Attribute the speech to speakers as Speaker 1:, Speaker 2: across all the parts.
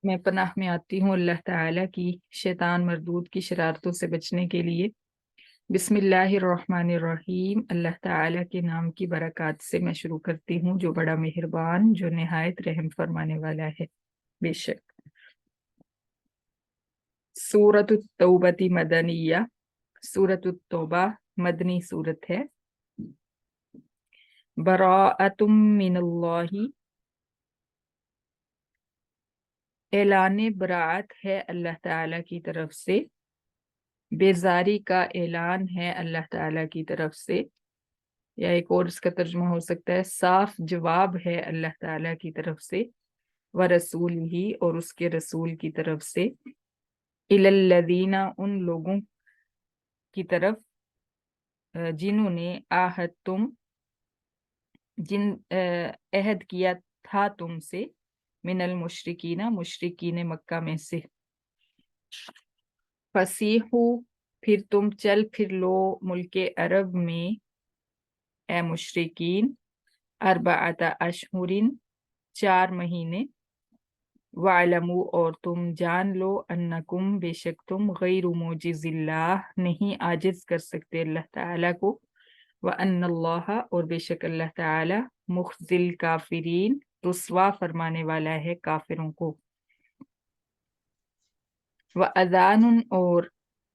Speaker 1: میں پناہ میں آتی ہوں اللہ تعالیٰ کی شیطان مردود کی شرارتوں سے بچنے کے لیے۔ بسم اللہ الرحمن الرحیم، اللہ تعالیٰ کے نام کی برکات سے میں شروع کرتی ہوں جو بڑا مہربان، جو نہایت رحم فرمانے والا ہے۔ بے شک سورۃ التوبہ مدنیہ، سورۃ التوبہ مدنی سورت ہے۔ براءۃ من اللہ، اعلان براعت ہے اللہ تعالیٰ کی طرف سے، بیزاری کا اعلان ہے اللہ تعالیٰ کی طرف سے، یا ایک اور اس کا ترجمہ ہو سکتا ہے صاف جواب ہے اللہ تعالیٰ کی طرف سے، ورسول ہی اور اس کے رسول کی طرف سے، الی الذین ان لوگوں کی طرف جنہوں نے عہدتم عہد کیا تھا تم سے، من المشرکین مشرکین مکہ میں سے، فسیحو پھر تم چل پھر لو ملک عرب میں اے مشرکین، اربعۃ اشہرن 4 مہینے، وَاعْلَمُوا اور تم جان لو انکم بے شک تم غیر معجز اللہ نہیں عاجز کر سکتے اللہ تعالیٰ کو، وَأَنَّ اللَّهَ اور بے شک اللہ تعالیٰ مخزی الکافرین رسوا فرمانے والا ہے کافروں کو، وَأَذَانٌ اور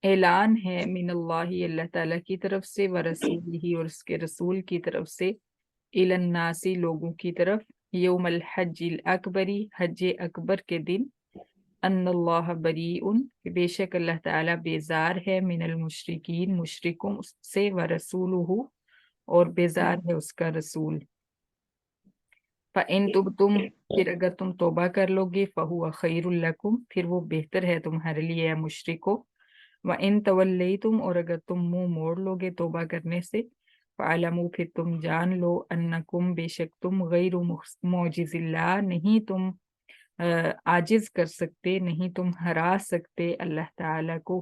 Speaker 1: اعلان ہے من اللہ اللہ تعالیٰ کی طرف سے، ورسولہ اور اس کے رسول کی طرف سے، الی الناس لوگوں کی طرف، یوم الحج الاکبری حج اکبر کے دن، ان اللہ بریء کہ بے شک اللہ تعالیٰ بیزار ہے، من المشرکین مشرکوں سے، ورسولہ اور بیزار ہے اس کا رسول، فَإِن تُبْتُمْ پھر اگر تم توبہ کر لو گے، فَهُوَ خَيْرٌ لَكُمْ پھر وہ بہتر ہے تمہارے لیے اے مشرکو، وَإِن تَوَلَّيْتُمْ اور اگر تم منہ موڑ لو گے توبہ کرنے سے، فَاعْلَمُوا پھر تم جان لو انکم بے شک تم غیر معجز اللہ نہیں تم عاجز کر سکتے، نہیں تم ہرا سکتے اللہ تعالیٰ کو،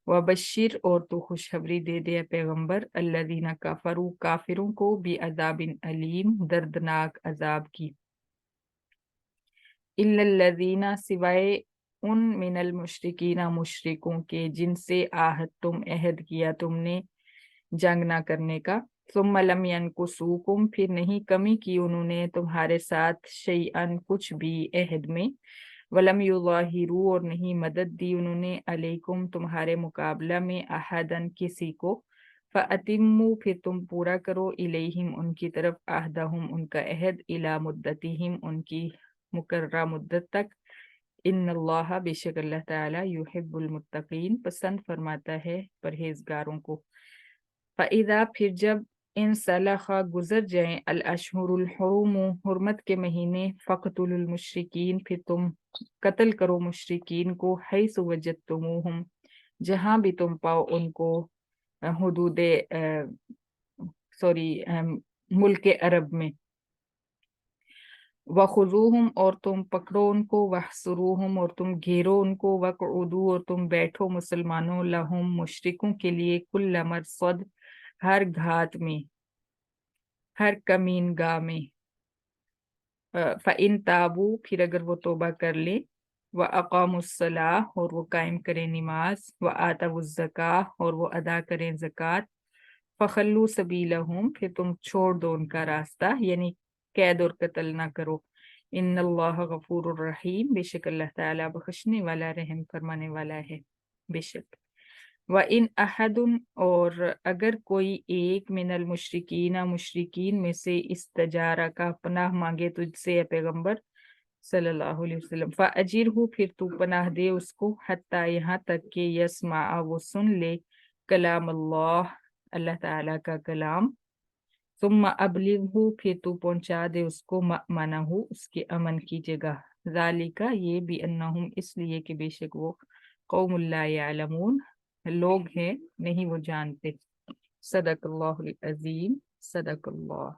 Speaker 1: وبشر اور تو خوشخبری دے دے پیغمبر الذین کفروا کافروں کو، بعذاب علیم دردناک عذاب کی، الا الذین سوائے ان من المشرکین مشرکوں کے جن سے عہد کیا تم نے جنگ نہ کرنے کا، ثم لم ینکثوکم پھر نہیں کمی کی انہوں نے تمہارے ساتھ شیئن کچھ بھی عہد میں، ولم یظاہروا اور نہیں مدد دی انہوں نے علیکم تمہارے مقابلہ میں احدن کسی کو، فَأَتِمُّوا پھر تم پورا کرو الیہم ان کی طرف عہدہم ان کا عہد، الی مدتہم ان کی مقررہ مدت تک، ان اللہ بے شک اللہ تعالیٰ یحب المتقین پسند فرماتا ہے پرہیزگاروں کو، فَإِذَا پھر جب انسلخ گزر جائیں الاشہر الحرم حرمت کے مہینے، فَاقْتُلُوا الْمُشْرِكِينَ پھر تم قتل کرو مشرکین کو، حیث وجدتموہم جہاں بھی تم پاؤ ان کو، حدود ملک عرب میں، وَخُذُوهُمْ اور تم پکڑو ان کو، وَاحْصُرُوهُمْ اور تم گھیرو ان کو، وَاقْعُدُوا اور تم بیٹھو مسلمانوں، لہم مشرکوں کے لیے، کل مرصد ہر گھات میں، ہر کمین گاہ میں، فَإِن تَابُوا پھر اگر وہ توبہ کر لیں، وَأَقَامُوا الصَّلَاةَ اور وہ قائم کریں نماز، وَآتَوُا الزَّکَاةَ اور وہ ادا کریں زکوٰۃ، فَخَلُّوا سَبِیلَهُمْ پھر تم چھوڑ دو ان کا راستہ، یعنی قید اور قتل نہ کرو، ان اللہ غفور الرحیم بے شک اللہ تعالیٰ بخشنے والا رحم فرمانے والا ہے، بے شک، وَإِنْ أَحَدٌ اور اگر کوئی ایک من المشرکین مشرکین میں سے استجارہ کا پناہ مانگے تجھ سے اے پیغمبر صلی اللہ علیہ وسلم، فَأَجِرْهُ پھر تو پناہ دے اس کو، حتیٰ یہاں تک کہ یسمع وہ سن لے، کلام اللہ اللہ تعالیٰ کا کلام، ثم ابلغہ پھر تو پہنچا دے اس کو، مأمنہ اس کے امن کی جگہ، ذالک یہ بأنہم اس لیے کہ بے شک وہ قوم لا یعلمون لوگ ہیں نہیں وہ جانتے، صدق اللہ العظیم، صدق اللہ۔